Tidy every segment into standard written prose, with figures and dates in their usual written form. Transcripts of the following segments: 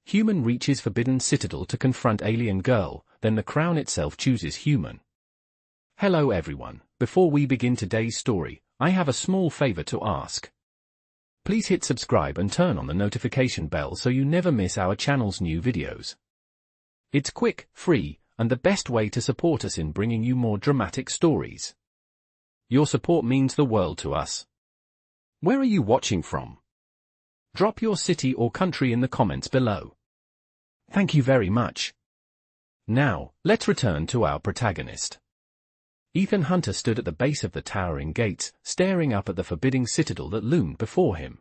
human reaches forbidden citadel to confront alien girl, then the crown itself chooses human. Hello everyone, before we begin today's story, I have a small favor to ask. Please hit subscribe and turn on the notification bell so you never miss our channel's new videos. It's quick, free, and the best way to support us in bringing you more dramatic stories. Your support means the world to us. Where are you watching from? Drop your city or country in the comments below. Thank you very much. Now, let's return to our protagonist. Ethan Hunter stood at the base of the towering gates, staring up at the forbidding citadel that loomed before him.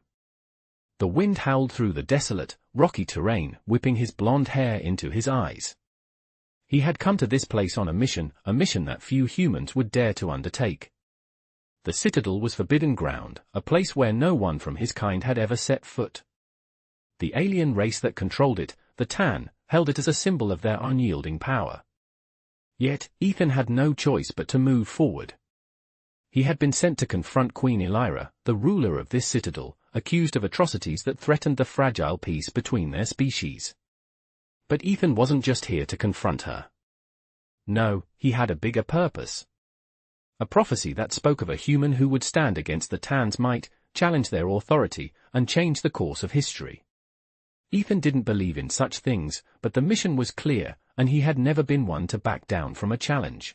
The wind howled through the desolate, rocky terrain, whipping his blonde hair into his eyes. He had come to this place on a mission that few humans would dare to undertake. The citadel was forbidden ground, a place where no one from his kind had ever set foot. The alien race that controlled it, the Tan, held it as a symbol of their unyielding power. Yet, Ethan had no choice but to move forward. He had been sent to confront Queen Elira, the ruler of this citadel, accused of atrocities that threatened the fragile peace between their species. But Ethan wasn't just here to confront her. No, he had a bigger purpose. A prophecy that spoke of a human who would stand against the Tan's might, challenge their authority, and change the course of history. Ethan didn't believe in such things, but the mission was clear, and he had never been one to back down from a challenge.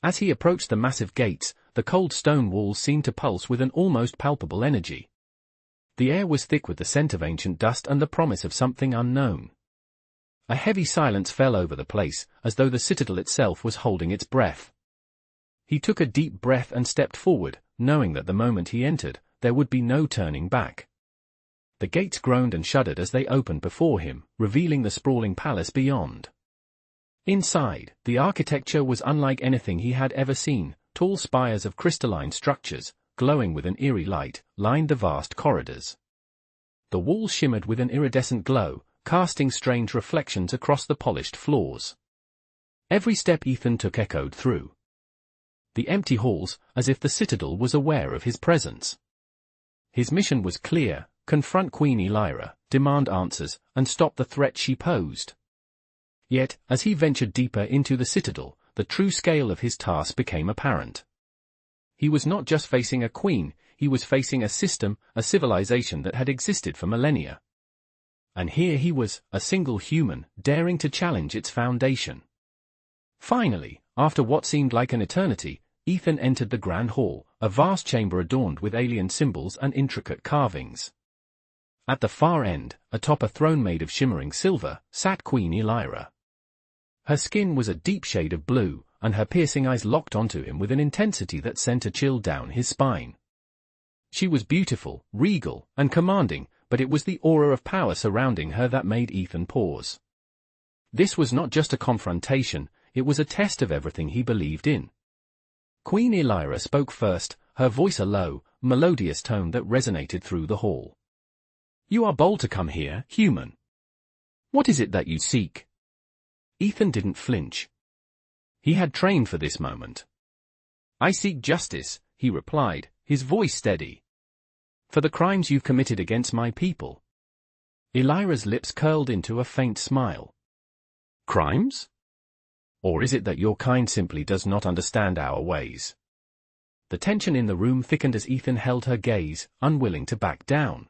As he approached the massive gates, the cold stone walls seemed to pulse with an almost palpable energy. The air was thick with the scent of ancient dust and the promise of something unknown. A heavy silence fell over the place, as though the citadel itself was holding its breath. He took a deep breath and stepped forward, knowing that the moment he entered, there would be no turning back. The gates groaned and shuddered as they opened before him, revealing the sprawling palace beyond. Inside, the architecture was unlike anything he had ever seen. Tall spires of crystalline structures, glowing with an eerie light, lined the vast corridors. The walls shimmered with an iridescent glow, casting strange reflections across the polished floors. Every step Ethan took echoed through the empty halls, as if the citadel was aware of his presence. His mission was clear: confront Queen Elira, demand answers, and stop the threat she posed. Yet, as he ventured deeper into the citadel, the true scale of his task became apparent. He was not just facing a queen, he was facing a system, a civilization that had existed for millennia. And here he was, a single human, daring to challenge its foundation. Finally, after what seemed like an eternity, Ethan entered the grand hall, a vast chamber adorned with alien symbols and intricate carvings. At the far end, atop a throne made of shimmering silver, sat Queen Elira. Her skin was a deep shade of blue, and her piercing eyes locked onto him with an intensity that sent a chill down his spine. She was beautiful, regal, and commanding, but it was the aura of power surrounding her that made Ethan pause. This was not just a confrontation, it was a test of everything he believed in. Queen Elira spoke first, her voice a low, melodious tone that resonated through the hall. "You are bold to come here, human. What is it that you seek?" Ethan didn't flinch. He had trained for this moment. "I seek justice," he replied, his voice steady. "For the crimes you've committed against my people." Elira's lips curled into a faint smile. "Crimes? Or is it that your kind simply does not understand our ways?" The tension in the room thickened as Ethan held her gaze, unwilling to back down.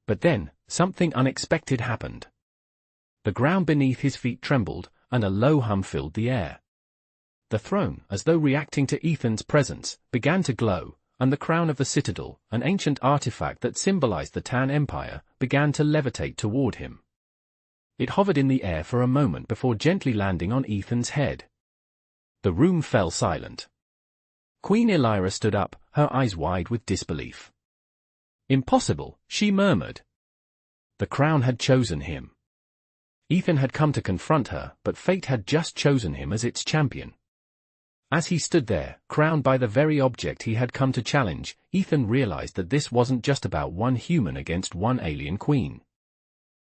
But then, something unexpected happened. The ground beneath his feet trembled, and a low hum filled the air. The throne, as though reacting to Ethan's presence, began to glow, and the crown of the citadel, an ancient artifact that symbolized the Tan Empire, began to levitate toward him. It hovered in the air for a moment before gently landing on Ethan's head. The room fell silent. Queen Elira stood up, her eyes wide with disbelief. "Impossible," she murmured. The crown had chosen him. Ethan had come to confront her, but fate had just chosen him as its champion. As he stood there, crowned by the very object he had come to challenge, Ethan realized that this wasn't just about one human against one alien queen.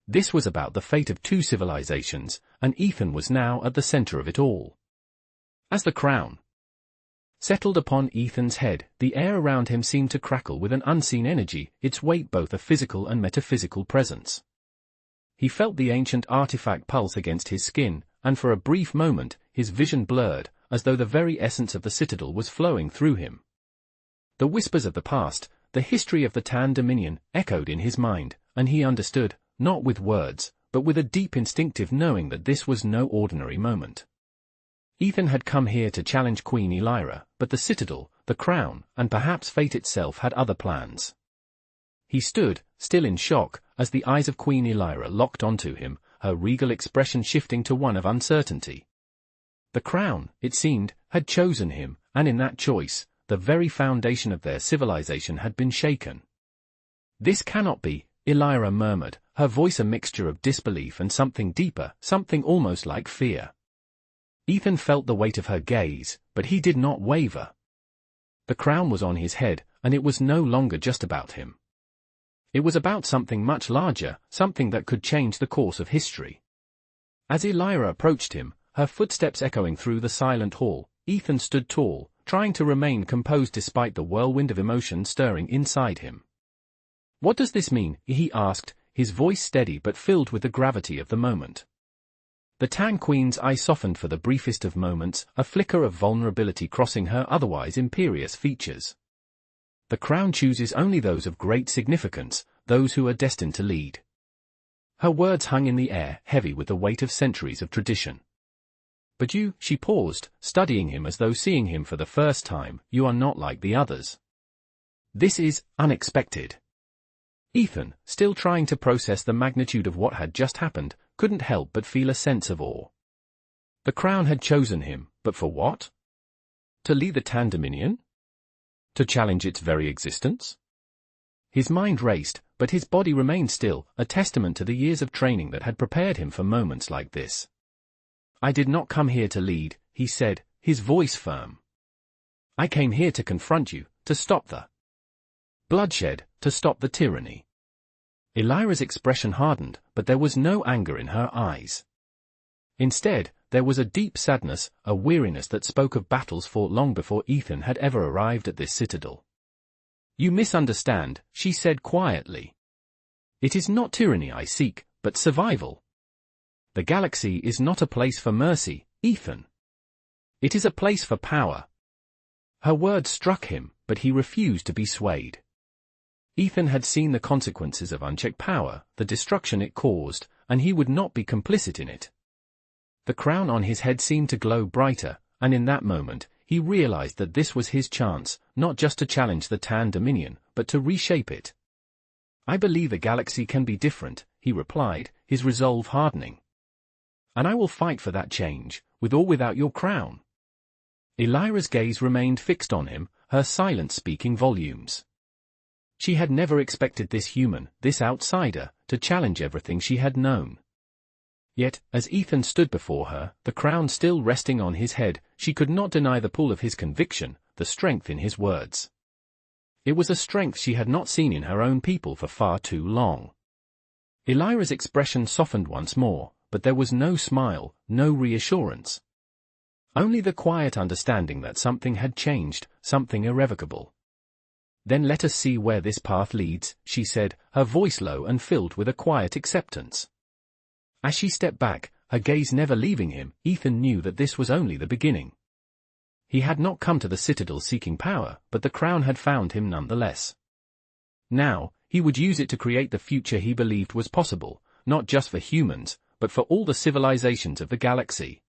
This was about the fate of two civilizations, and Ethan was now at the center of it all. As the crown settled upon Ethan's head, the air around him seemed to crackle with an unseen energy, its weight both a physical and metaphysical presence. He felt the ancient artifact pulse against his skin, and for a brief moment, his vision blurred, as though the very essence of the citadel was flowing through him. The whispers of the past, the history of the Tan Dominion, echoed in his mind, and he understood, not with words, but with a deep instinctive knowing that this was no ordinary moment. Ethan had come here to challenge Queen Elira, but the citadel, the crown, and perhaps fate itself had other plans. He stood, still in shock, as the eyes of Queen Elira locked onto him, her regal expression shifting to one of uncertainty. The crown, it seemed, had chosen him, and in that choice, the very foundation of their civilization had been shaken. "This cannot be," Elira murmured, her voice a mixture of disbelief and something deeper, something almost like fear. Ethan felt the weight of her gaze, but he did not waver. The crown was on his head, and it was no longer just about him. It was about something much larger, something that could change the course of history. As Elira approached him, her footsteps echoing through the silent hall, Ethan stood tall, trying to remain composed despite the whirlwind of emotion stirring inside him. "What does this mean?" he asked, his voice steady but filled with the gravity of the moment. The Tan Queen's eye softened for the briefest of moments, a flicker of vulnerability crossing her otherwise imperious features. "The crown chooses only those of great significance, those who are destined to lead." Her words hung in the air, heavy with the weight of centuries of tradition. "But you," she paused, studying him as though seeing him for the first time, "you are not like the others. This is unexpected." Ethan, still trying to process the magnitude of what had just happened, couldn't help but feel a sense of awe. The crown had chosen him, but for what? To lead the Tan Dominion? To challenge its very existence? His mind raced, but his body remained still, a testament to the years of training that had prepared him for moments like this. "I did not come here to lead," he said, his voice firm. "I came here to confront you, to stop the bloodshed, to stop the tyranny." Elira's expression hardened, but there was no anger in her eyes. Instead, there was a deep sadness, a weariness that spoke of battles fought long before Ethan had ever arrived at this citadel. "You misunderstand," she said quietly. "It is not tyranny I seek, but survival. The galaxy is not a place for mercy, Ethan. It is a place for power." Her words struck him, but he refused to be swayed. Ethan had seen the consequences of unchecked power, the destruction it caused, and he would not be complicit in it. The crown on his head seemed to glow brighter, and in that moment, he realized that this was his chance, not just to challenge the Tan Dominion, but to reshape it. "I believe the galaxy can be different," he replied, his resolve hardening. "And I will fight for that change, with or without your crown." Elira's gaze remained fixed on him, her silence speaking volumes. She had never expected this human, this outsider, to challenge everything she had known. Yet, as Ethan stood before her, the crown still resting on his head, she could not deny the pull of his conviction, the strength in his words. It was a strength she had not seen in her own people for far too long. Elira's expression softened once more, but there was no smile, no reassurance. Only the quiet understanding that something had changed, something irrevocable. "Then let us see where this path leads," she said, her voice low and filled with a quiet acceptance. As she stepped back, her gaze never leaving him, Ethan knew that this was only the beginning. He had not come to the citadel seeking power, but the crown had found him nonetheless. Now, he would use it to create the future he believed was possible, not just for humans, but for all the civilizations of the galaxy.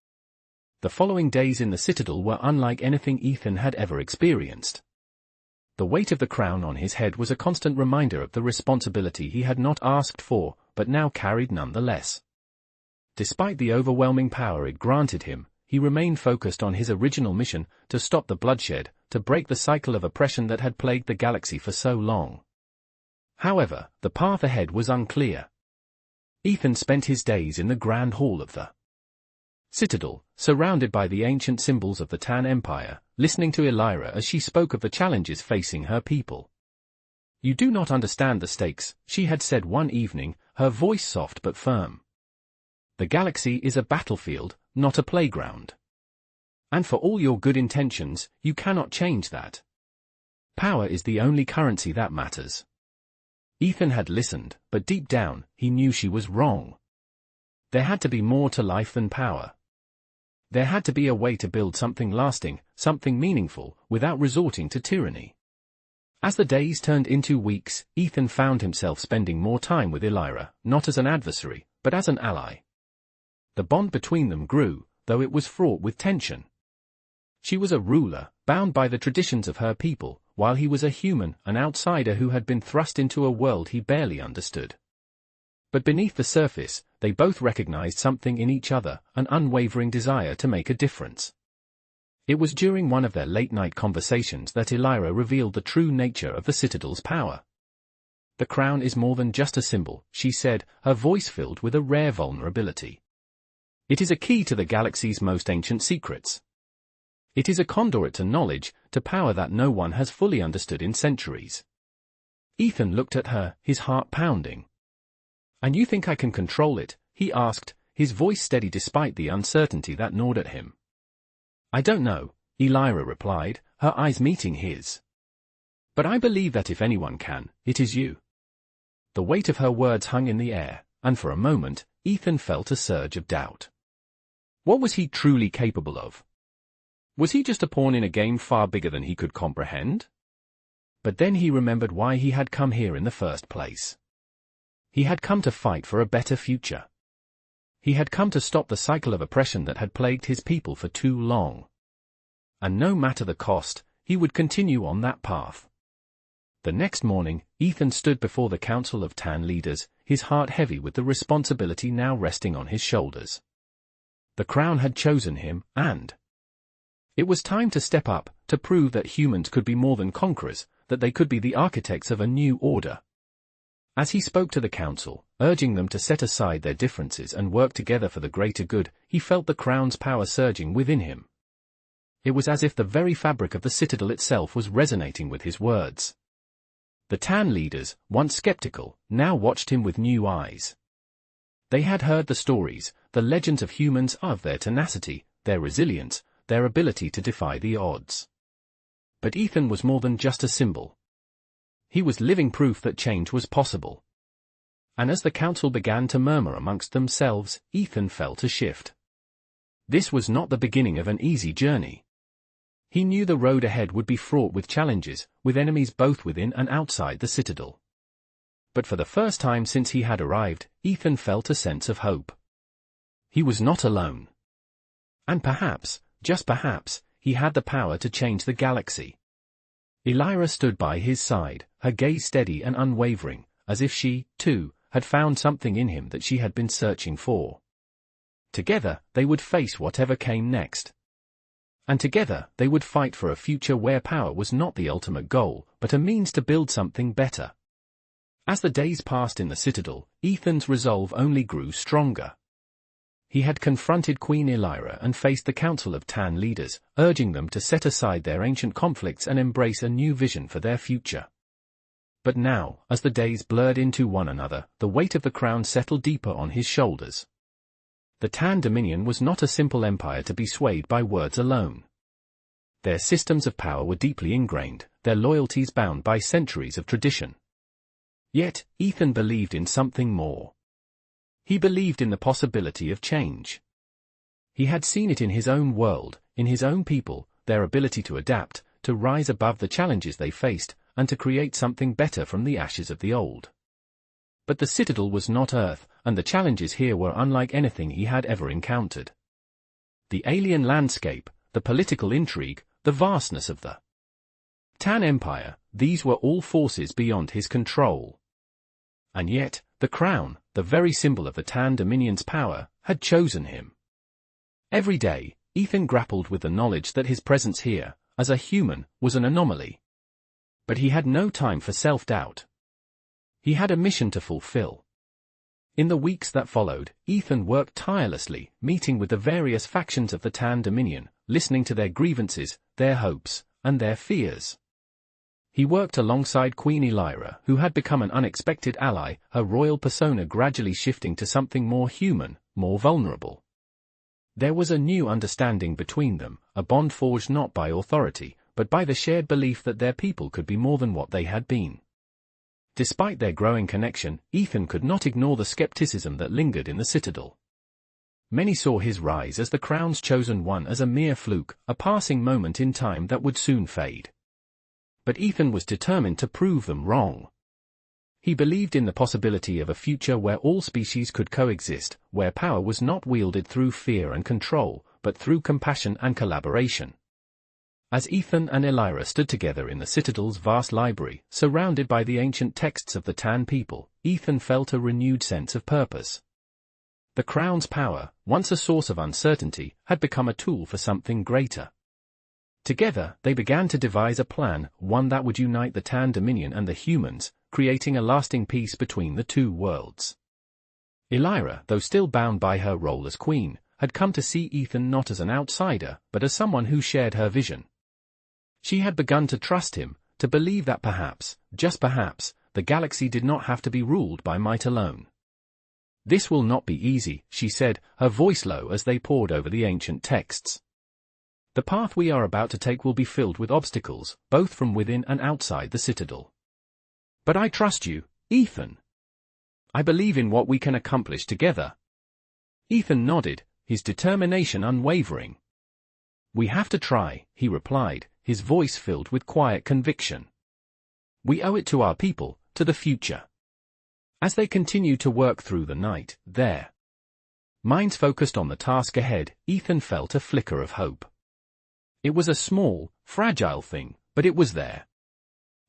The following days in the citadel were unlike anything Ethan had ever experienced. The weight of the crown on his head was a constant reminder of the responsibility he had not asked for, but now carried nonetheless. Despite the overwhelming power it granted him, he remained focused on his original mission, to stop the bloodshed, to break the cycle of oppression that had plagued the galaxy for so long. However, the path ahead was unclear. Ethan spent his days in the grand hall of the citadel, surrounded by the ancient symbols of the Tan Empire, listening to Elira as she spoke of the challenges facing her people. "You do not understand the stakes," she had said one evening, her voice soft but firm. "The galaxy is a battlefield, not a playground. And for all your good intentions, you cannot change that. Power is the only currency that matters." Ethan had listened, but deep down, he knew she was wrong. There had to be more to life than power. There had to be a way to build something lasting, something meaningful, without resorting to tyranny. As the days turned into weeks, Ethan found himself spending more time with Elira, not as an adversary, but as an ally. The bond between them grew, though it was fraught with tension. She was a ruler, bound by the traditions of her people, while he was a human, an outsider who had been thrust into a world he barely understood. But beneath the surface, they both recognized something in each other, an unwavering desire to make a difference. It was during one of their late-night conversations that Elira revealed the true nature of the Citadel's power. "The crown is more than just a symbol," she said, her voice filled with a rare vulnerability. "It is a key to the galaxy's most ancient secrets. It is a conduit to knowledge, to power that no one has fully understood in centuries." Ethan looked at her, his heart pounding. "And you think I can control it?" he asked, his voice steady despite the uncertainty that gnawed at him. "I don't know," Elira replied, her eyes meeting his. "But I believe that if anyone can, it is you." The weight of her words hung in the air, and for a moment, Ethan felt a surge of doubt. What was he truly capable of? Was he just a pawn in a game far bigger than he could comprehend? But then he remembered why he had come here in the first place. He had come to fight for a better future. He had come to stop the cycle of oppression that had plagued his people for too long. And no matter the cost, he would continue on that path. The next morning, Ethan stood before the Council of Tan leaders, his heart heavy with the responsibility now resting on his shoulders. The crown had chosen him, and it was time to step up, to prove that humans could be more than conquerors, that they could be the architects of a new order. As he spoke to the council, urging them to set aside their differences and work together for the greater good, he felt the crown's power surging within him. It was as if the very fabric of the citadel itself was resonating with his words. The Tan leaders, once skeptical, now watched him with new eyes. They had heard the stories, the legends of humans, of their tenacity, their resilience, their ability to defy the odds. But Ethan was more than just a symbol. He was living proof that change was possible. And as the council began to murmur amongst themselves, Ethan felt a shift. This was not the beginning of an easy journey. He knew the road ahead would be fraught with challenges, with enemies both within and outside the citadel. But for the first time since he had arrived, Ethan felt a sense of hope. He was not alone. And perhaps, just perhaps, he had the power to change the galaxy. Elira stood by his side, her gaze steady and unwavering, as if she, too, had found something in him that she had been searching for. Together, they would face whatever came next. And together, they would fight for a future where power was not the ultimate goal, but a means to build something better. As the days passed in the citadel, Ethan's resolve only grew stronger. He had confronted Queen Elira and faced the Council of Tan leaders, urging them to set aside their ancient conflicts and embrace a new vision for their future. But now, as the days blurred into one another, the weight of the crown settled deeper on his shoulders. The Tan Dominion was not a simple empire to be swayed by words alone. Their systems of power were deeply ingrained, their loyalties bound by centuries of tradition. Yet, Ethan believed in something more. He believed in the possibility of change. He had seen it in his own world, in his own people, their ability to adapt, to rise above the challenges they faced, and to create something better from the ashes of the old. But the citadel was not Earth, and the challenges here were unlike anything he had ever encountered. The alien landscape, the political intrigue, the vastness of the Tan Empire, these were all forces beyond his control. And yet, the crown, the very symbol of the Tan Dominion's power, had chosen him. Every day, Ethan grappled with the knowledge that his presence here, as a human, was an anomaly. But he had no time for self-doubt. He had a mission to fulfill. In the weeks that followed, Ethan worked tirelessly, meeting with the various factions of the Tan Dominion, listening to their grievances, their hopes, and their fears. He worked alongside Queen Elira, who had become an unexpected ally, her royal persona gradually shifting to something more human, more vulnerable. There was a new understanding between them, a bond forged not by authority, but by the shared belief that their people could be more than what they had been. Despite their growing connection, Ethan could not ignore the skepticism that lingered in the citadel. Many saw his rise as the crown's chosen one as a mere fluke, a passing moment in time that would soon fade. But Ethan was determined to prove them wrong. He believed in the possibility of a future where all species could coexist, where power was not wielded through fear and control, but through compassion and collaboration. As Ethan and Elira stood together in the Citadel's vast library, surrounded by the ancient texts of the Tan people, Ethan felt a renewed sense of purpose. The crown's power, once a source of uncertainty, had become a tool for something greater. Together, they began to devise a plan, one that would unite the Tan Dominion and the humans, creating a lasting peace between the two worlds. Elira, though still bound by her role as queen, had come to see Ethan not as an outsider, but as someone who shared her vision. She had begun to trust him, to believe that perhaps, just perhaps, the galaxy did not have to be ruled by might alone. "This will not be easy," she said, her voice low as they pored over the ancient texts. "The path we are about to take will be filled with obstacles, both from within and outside the Citadel. But I trust you, Ethan. I believe in what we can accomplish together." Ethan nodded, his determination unwavering. "We have to try," he replied, his voice filled with quiet conviction. "We owe it to our people, to the future." As they continued to work through the night, their minds focused on the task ahead, Ethan felt a flicker of hope. It was a small, fragile thing, but it was there.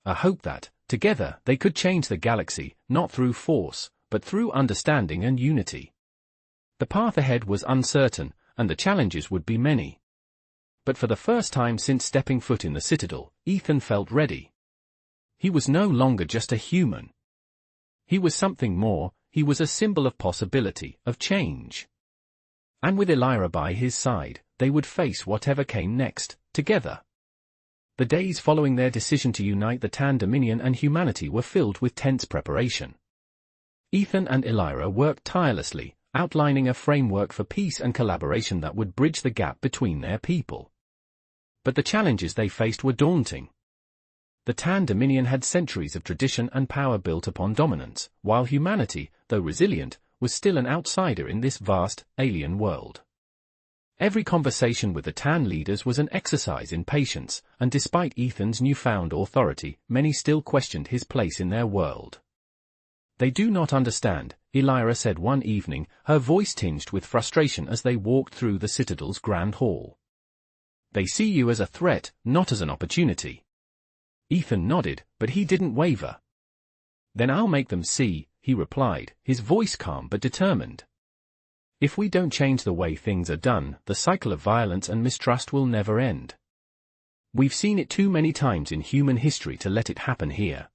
A hope that, together, they could change the galaxy, not through force, but through understanding and unity. The path ahead was uncertain, and the challenges would be many. But for the first time since stepping foot in the Citadel, Ethan felt ready. He was no longer just a human. He was something more, he was a symbol of possibility, of change. And with Elira by his side, they would face whatever came next, together. The days following their decision to unite the Tan Dominion and humanity were filled with tense preparation. Ethan and Elira worked tirelessly, outlining a framework for peace and collaboration that would bridge the gap between their people. But the challenges they faced were daunting. The Tan Dominion had centuries of tradition and power built upon dominance, while humanity, though resilient, was still an outsider in this vast, alien world. Every conversation with the Tan leaders was an exercise in patience, and despite Ethan's newfound authority, many still questioned his place in their world. "They do not understand," Elira said one evening, her voice tinged with frustration as they walked through the Citadel's grand hall. "They see you as a threat, not as an opportunity." Ethan nodded, but he didn't waver. "Then I'll make them see," he replied, his voice calm but determined. "If we don't change the way things are done, the cycle of violence and mistrust will never end. We've seen it too many times in human history to let it happen here."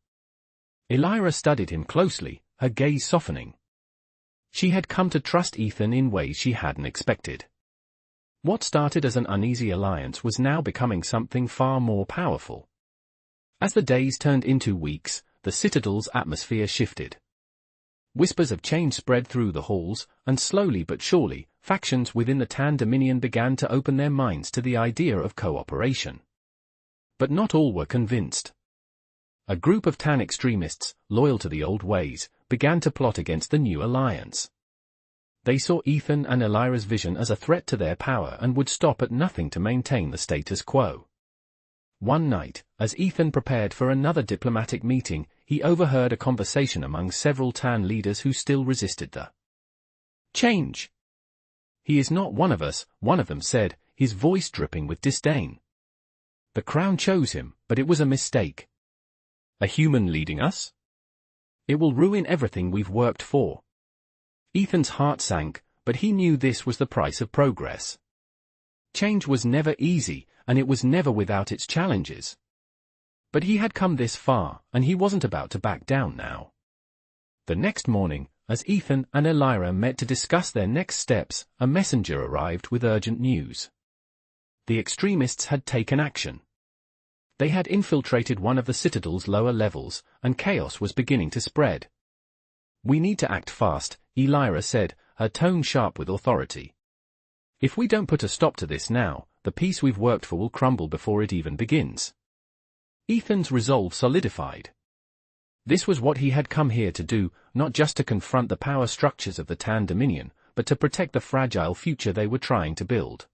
Elira studied him closely, her gaze softening. She had come to trust Ethan in ways she hadn't expected. What started as an uneasy alliance was now becoming something far more powerful. As the days turned into weeks, the Citadel's atmosphere shifted. Whispers of change spread through the halls, and slowly but surely, factions within the Tan Dominion began to open their minds to the idea of cooperation. But not all were convinced. A group of Tan extremists, loyal to the old ways, began to plot against the new alliance. They saw Ethan and Elira's vision as a threat to their power and would stop at nothing to maintain the status quo. One night, as Ethan prepared for another diplomatic meeting, he overheard a conversation among several Tan leaders who still resisted the change. "He is not one of us," one of them said, his voice dripping with disdain. "The crown chose him, but it was a mistake. A human leading us? It will ruin everything we've worked for." Ethan's heart sank, but he knew this was the price of progress. Change was never easy, and it was never without its challenges. But he had come this far, and he wasn't about to back down now. The next morning, as Ethan and Elira met to discuss their next steps, a messenger arrived with urgent news. The extremists had taken action. They had infiltrated one of the Citadel's lower levels, and chaos was beginning to spread. "We need to act fast," Elira said, her tone sharp with authority. "If we don't put a stop to this now, the peace we've worked for will crumble before it even begins." Ethan's resolve solidified. This was what he had come here to do, not just to confront the power structures of the Tan Dominion, but to protect the fragile future they were trying to build.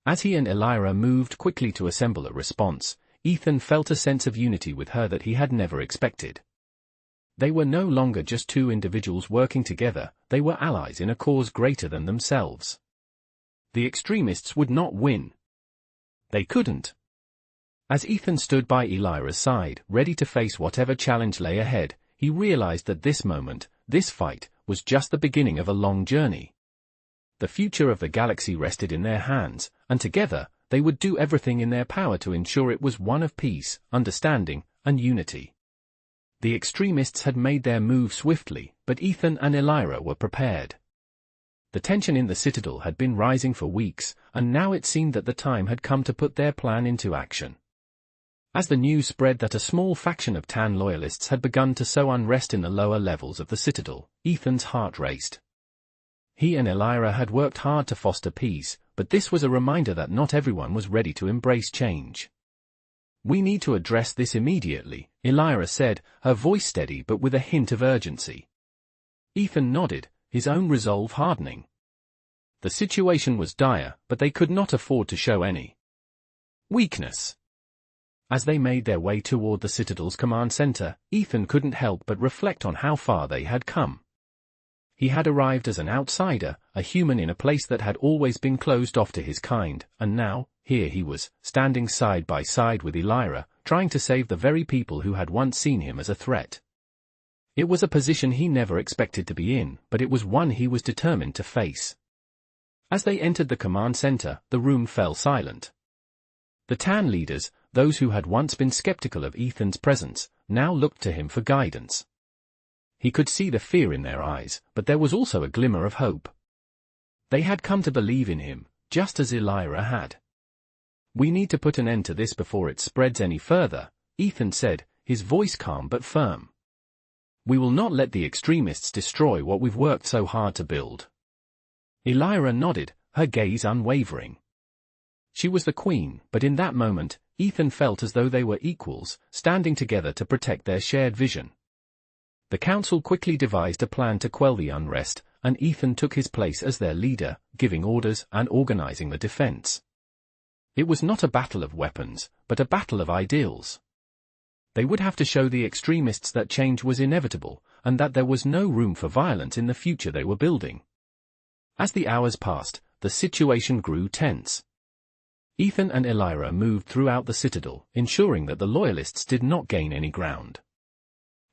As he and Elira moved quickly to assemble a response, Ethan felt a sense of unity with her that he had never expected. They were no longer just two individuals working together, they were allies in a cause greater than themselves. The extremists would not win. They couldn't. As Ethan stood by Elira's side, ready to face whatever challenge lay ahead, he realized that this moment, this fight, was just the beginning of a long journey. The future of the galaxy rested in their hands, and together, they would do everything in their power to ensure it was one of peace, understanding, and unity. The extremists had made their move swiftly, but Ethan and Elira were prepared. The tension in the citadel had been rising for weeks, and now it seemed that the time had come to put their plan into action. As the news spread that a small faction of Tan loyalists had begun to sow unrest in the lower levels of the citadel, Ethan's heart raced. He and Elira had worked hard to foster peace, but this was a reminder that not everyone was ready to embrace change. "We need to address this immediately," Elira said, her voice steady but with a hint of urgency. Ethan nodded, his own resolve hardening. The situation was dire, but they could not afford to show any weakness. As they made their way toward the Citadel's command center, Ethan couldn't help but reflect on how far they had come. He had arrived as an outsider, a human in a place that had always been closed off to his kind, and now, here he was, standing side by side with Elira, trying to save the very people who had once seen him as a threat. It was a position he never expected to be in, but it was one he was determined to face. As they entered the command center, the room fell silent. The Tan leaders, those who had once been skeptical of Ethan's presence, now looked to him for guidance. He could see the fear in their eyes, but there was also a glimmer of hope. They had come to believe in him, just as Elira had. "We need to put an end to this before it spreads any further," Ethan said, his voice calm but firm. "We will not let the extremists destroy what we've worked so hard to build." Elira nodded, her gaze unwavering. She was the queen, but in that moment, Ethan felt as though they were equals, standing together to protect their shared vision. The council quickly devised a plan to quell the unrest, and Ethan took his place as their leader, giving orders and organizing the defense. It was not a battle of weapons, but a battle of ideals. They would have to show the extremists that change was inevitable, and that there was no room for violence in the future they were building. As the hours passed, the situation grew tense. Ethan and Elira moved throughout the citadel, ensuring that the loyalists did not gain any ground.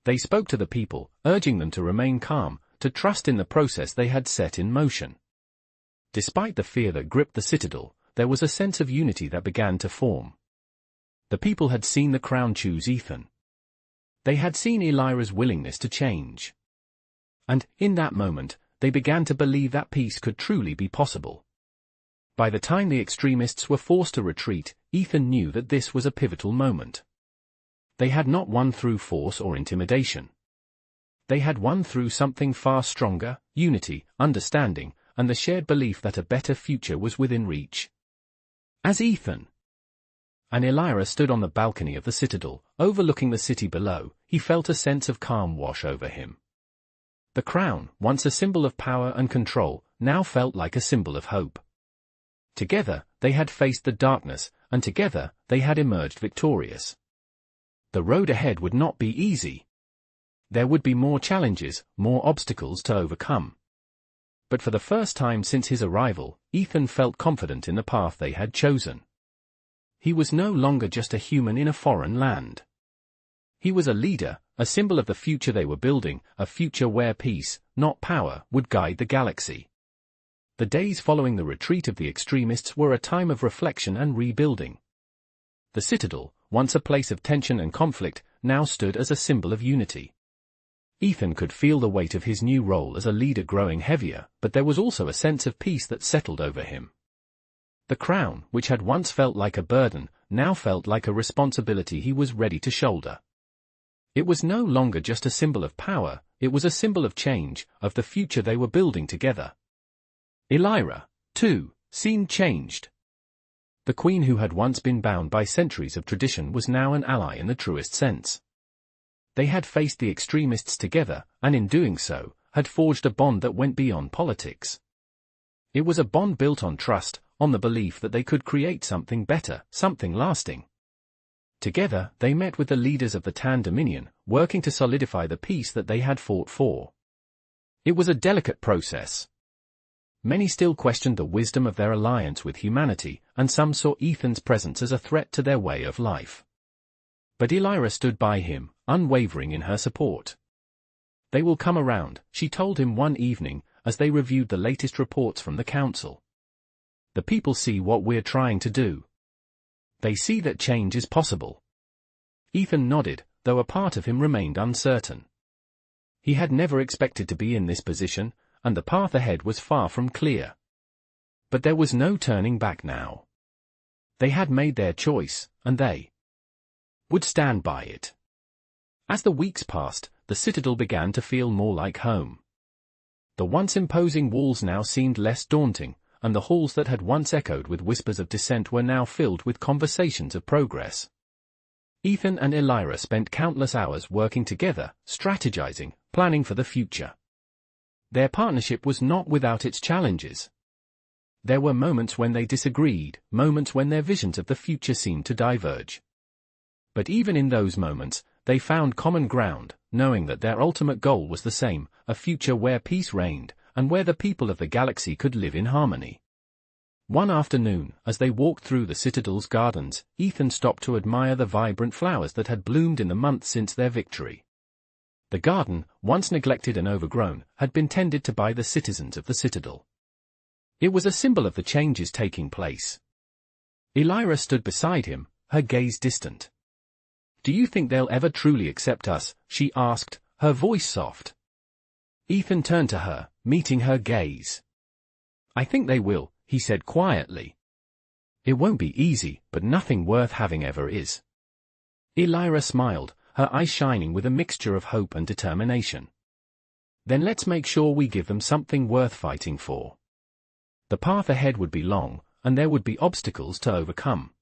They spoke to the people, urging them to remain calm, to trust in the process they had set in motion. Despite the fear that gripped the citadel, there was a sense of unity that began to form. The people had seen the crown choose Ethan. They had seen Elira's willingness to change. And, in that moment, they began to believe that peace could truly be possible. By the time the extremists were forced to retreat, Ethan knew that this was a pivotal moment. They had not won through force or intimidation. They had won through something far stronger: unity, understanding, and the shared belief that a better future was within reach. As Ethan and Elira stood on the balcony of the citadel, overlooking the city below, he felt a sense of calm wash over him. The crown, once a symbol of power and control, now felt like a symbol of hope. Together, they had faced the darkness, and together, they had emerged victorious. The road ahead would not be easy. There would be more challenges, more obstacles to overcome. But for the first time since his arrival, Ethan felt confident in the path they had chosen. He was no longer just a human in a foreign land. He was a leader, a symbol of the future they were building, a future where peace, not power, would guide the galaxy. The days following the retreat of the extremists were a time of reflection and rebuilding. The citadel, once a place of tension and conflict, now stood as a symbol of unity. Ethan could feel the weight of his new role as a leader growing heavier, but there was also a sense of peace that settled over him. The crown, which had once felt like a burden, now felt like a responsibility he was ready to shoulder. It was no longer just a symbol of power, it was a symbol of change, of the future they were building together. Elira, too, seemed changed. The queen who had once been bound by centuries of tradition was now an ally in the truest sense. They had faced the extremists together, and in doing so, had forged a bond that went beyond politics. It was a bond built on trust, on the belief that they could create something better, something lasting. Together, they met with the leaders of the Tan Dominion, working to solidify the peace that they had fought for. It was a delicate process. Many still questioned the wisdom of their alliance with humanity, and some saw Ethan's presence as a threat to their way of life. But Elira stood by him, unwavering in her support. "They will come around," she told him one evening, as they reviewed the latest reports from the council. "The people see what we're trying to do. They see that change is possible." Ethan nodded, though a part of him remained uncertain. He had never expected to be in this position, and the path ahead was far from clear. But there was no turning back now. They had made their choice, and they would stand by it. As the weeks passed, the citadel began to feel more like home. The once imposing walls now seemed less daunting, and the halls that had once echoed with whispers of dissent were now filled with conversations of progress. Ethan and Elira spent countless hours working together, strategizing, planning for the future. Their partnership was not without its challenges. There were moments when they disagreed, moments when their visions of the future seemed to diverge. But even in those moments, they found common ground, knowing that their ultimate goal was the same, a future where peace reigned, and where the people of the galaxy could live in harmony. One afternoon, as they walked through the citadel's gardens, Ethan stopped to admire the vibrant flowers that had bloomed in the months since their victory. The garden, once neglected and overgrown, had been tended to by the citizens of the citadel. It was a symbol of the changes taking place. Elira stood beside him, her gaze distant. "Do you think they'll ever truly accept us?" she asked, her voice soft. Ethan turned to her, meeting her gaze. "I think they will," he said quietly. "It won't be easy, but nothing worth having ever is." Elira smiled, her eyes shining with a mixture of hope and determination. "Then let's make sure we give them something worth fighting for." The path ahead would be long, and there would be obstacles to overcome.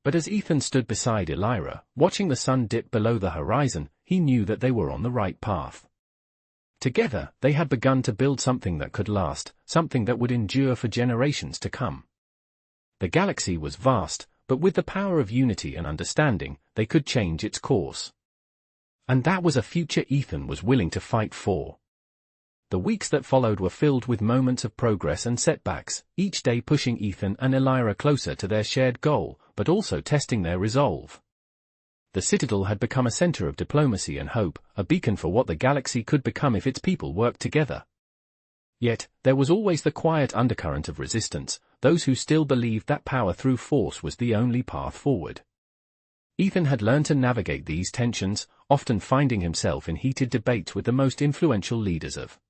But as Ethan stood beside Elira, watching the sun dip below the horizon, he knew that they were on the right path. Together, they had begun to build something that could last, something that would endure for generations to come. The galaxy was vast, but with the power of unity and understanding, they could change its course. And that was a future Ethan was willing to fight for. The weeks that followed were filled with moments of progress and setbacks, each day pushing Ethan and Elira closer to their shared goal, but also testing their resolve. The citadel had become a center of diplomacy and hope, a beacon for what the galaxy could become if its people worked together. Yet, there was always the quiet undercurrent of resistance, those who still believed that power through force was the only path forward. Ethan had learned to navigate these tensions, often finding himself in heated debates with the most influential leaders of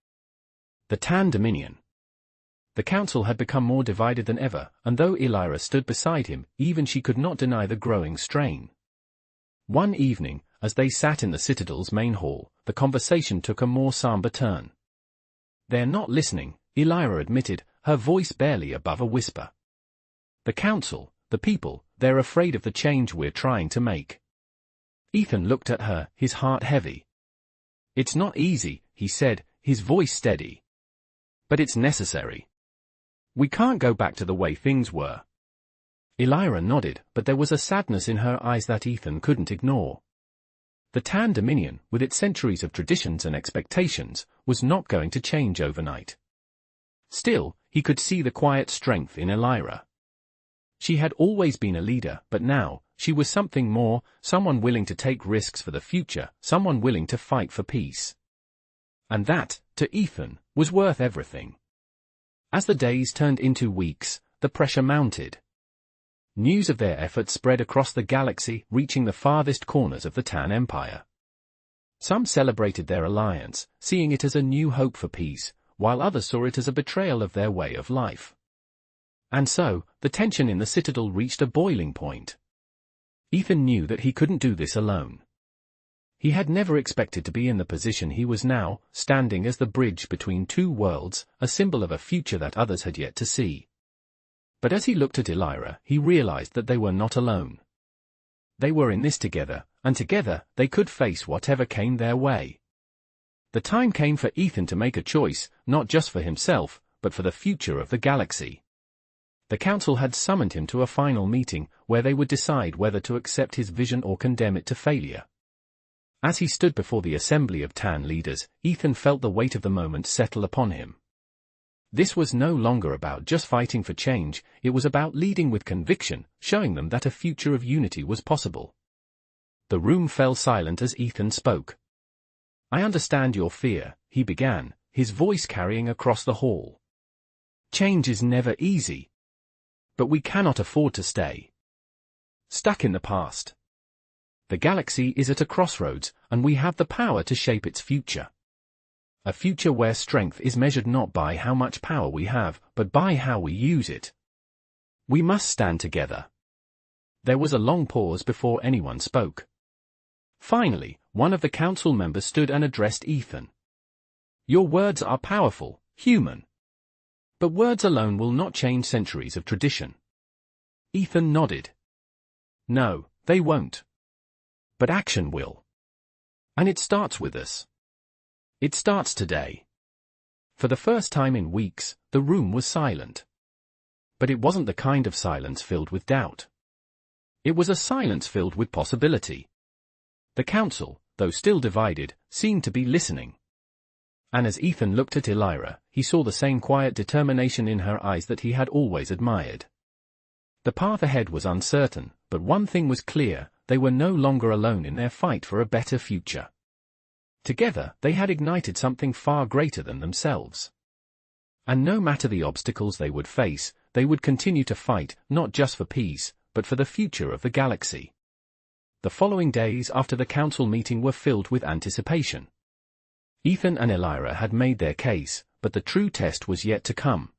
the Tan Dominion. The council had become more divided than ever, and though Elira stood beside him, even she could not deny the growing strain. One evening, as they sat in the citadel's main hall, the conversation took a more somber turn. "They're not listening," Elira admitted, her voice barely above a whisper. "The council, the people, they're afraid of the change we're trying to make." Ethan looked at her, his heart heavy. "It's not easy," he said, his voice steady. "But it's necessary. We can't go back to the way things were." Elira nodded, but there was a sadness in her eyes that Ethan couldn't ignore. The Tan Dominion, with its centuries of traditions and expectations, was not going to change overnight. Still, he could see the quiet strength in Elira. She had always been a leader, but now, she was something more, someone willing to take risks for the future, someone willing to fight for peace. And that, to Ethan, was worth everything. As the days turned into weeks, the pressure mounted. News of their efforts spread across the galaxy, reaching the farthest corners of the Tan Empire. Some celebrated their alliance, seeing it as a new hope for peace, while others saw it as a betrayal of their way of life. And so, the tension in the citadel reached a boiling point. Ethan knew that he couldn't do this alone. He had never expected to be in the position he was now, standing as the bridge between two worlds, a symbol of a future that others had yet to see. But as he looked at Elira, he realized that they were not alone. They were in this together, and together, they could face whatever came their way. The time came for Ethan to make a choice, not just for himself, but for the future of the galaxy. The council had summoned him to a final meeting, where they would decide whether to accept his vision or condemn it to failure. As he stood before the assembly of Tan leaders, Ethan felt the weight of the moment settle upon him. This was no longer about just fighting for change, it was about leading with conviction, showing them that a future of unity was possible. The room fell silent as Ethan spoke. "I understand your fear," he began, his voice carrying across the hall. "Change is never easy. But we cannot afford to stay stuck in the past. The galaxy is at a crossroads, and we have the power to shape its future. A future where strength is measured not by how much power we have, but by how we use it. We must stand together." There was a long pause before anyone spoke. Finally, one of the council members stood and addressed Ethan. "Your words are powerful, human. But words alone will not change centuries of tradition." Ethan nodded. "No, they won't. But action will. And it starts with us. It starts today." For the first time in weeks, the room was silent. But it wasn't the kind of silence filled with doubt. It was a silence filled with possibility. The council, though still divided, seemed to be listening. And as Ethan looked at Elira, he saw the same quiet determination in her eyes that he had always admired. The path ahead was uncertain, but one thing was clear, they were no longer alone in their fight for a better future. Together, they had ignited something far greater than themselves. And no matter the obstacles they would face, they would continue to fight, not just for peace, but for the future of the galaxy. The following days after the council meeting were filled with anticipation. Ethan and Elira had made their case, but the true test was yet to come.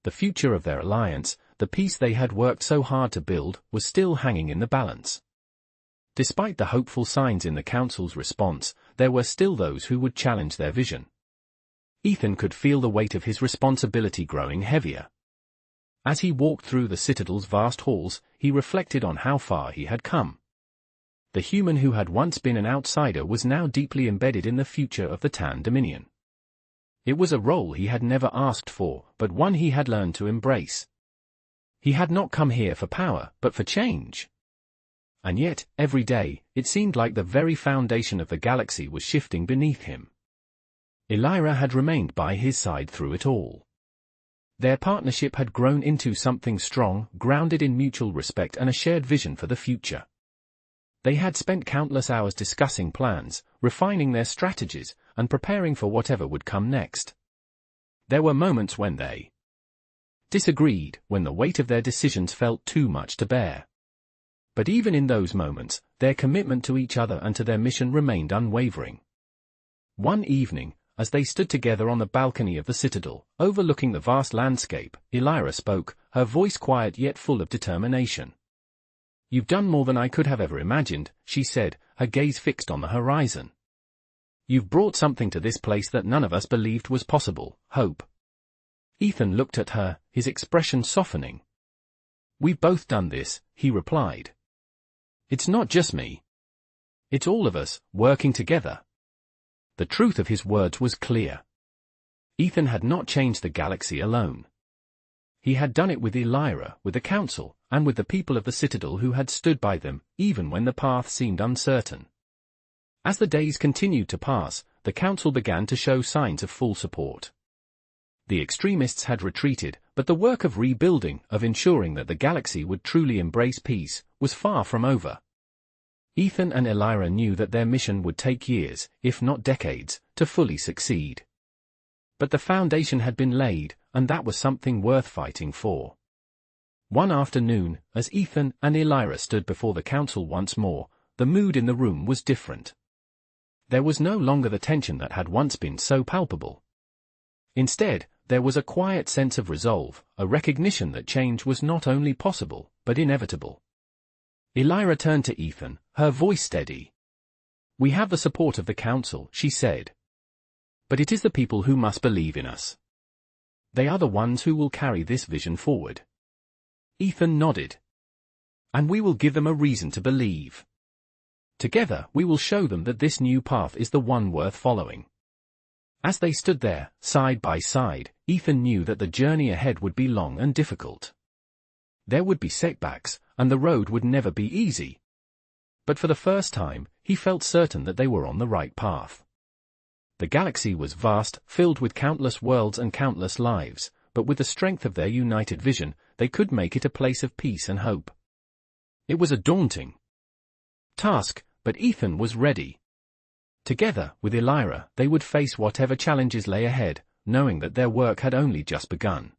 The future of their alliance, the peace they had worked so hard to build, was still hanging in the balance. Despite the hopeful signs in the council's response, there were still those who would challenge their vision. Ethan could feel the weight of his responsibility growing heavier. As he walked through the citadel's vast halls, he reflected on how far he had come. The human who had once been an outsider was now deeply embedded in the future of the Tan Dominion. It was a role he had never asked for, but one he had learned to embrace. He had not come here for power, but for change. And yet, every day, it seemed like the very foundation of the galaxy was shifting beneath him. Elira had remained by his side through it all. Their partnership had grown into something strong, grounded in mutual respect and a shared vision for the future. They had spent countless hours discussing plans, refining their strategies, and preparing for whatever would come next. There were moments when they disagreed, when the weight of their decisions felt too much to bear. But even in those moments, their commitment to each other and to their mission remained unwavering. One evening, as they stood together on the balcony of the citadel, overlooking the vast landscape, Elira spoke, her voice quiet yet full of determination. "You've done more than I could have ever imagined," she said, her gaze fixed on the horizon. "You've brought something to this place that none of us believed was possible, hope." Ethan looked at her, his expression softening. "We've both done this," he replied. "It's not just me. It's all of us, working together." The truth of his words was clear. Ethan had not changed the galaxy alone. He had done it with Elira, with the council, and with the people of the citadel who had stood by them, even when the path seemed uncertain. As the days continued to pass, the council began to show signs of full support. The extremists had retreated, but the work of rebuilding, of ensuring that the galaxy would truly embrace peace, was far from over. Ethan and Elira knew that their mission would take years, if not decades, to fully succeed. But the foundation had been laid, and that was something worth fighting for. One afternoon, as Ethan and Elira stood before the council once more, the mood in the room was different. There was no longer the tension that had once been so palpable. Instead, there was a quiet sense of resolve, a recognition that change was not only possible, but inevitable. Elira turned to Ethan, her voice steady. "We have the support of the council," she said. "But it is the people who must believe in us. They are the ones who will carry this vision forward." Ethan nodded. "And we will give them a reason to believe. Together, we will show them that this new path is the one worth following." As they stood there, side by side, Ethan knew that the journey ahead would be long and difficult. There would be setbacks, and the road would never be easy. But for the first time, he felt certain that they were on the right path. The galaxy was vast, filled with countless worlds and countless lives, but with the strength of their united vision, they could make it a place of peace and hope. It was a daunting task, but Ethan was ready. Together, with Elira, they would face whatever challenges lay ahead, knowing that their work had only just begun.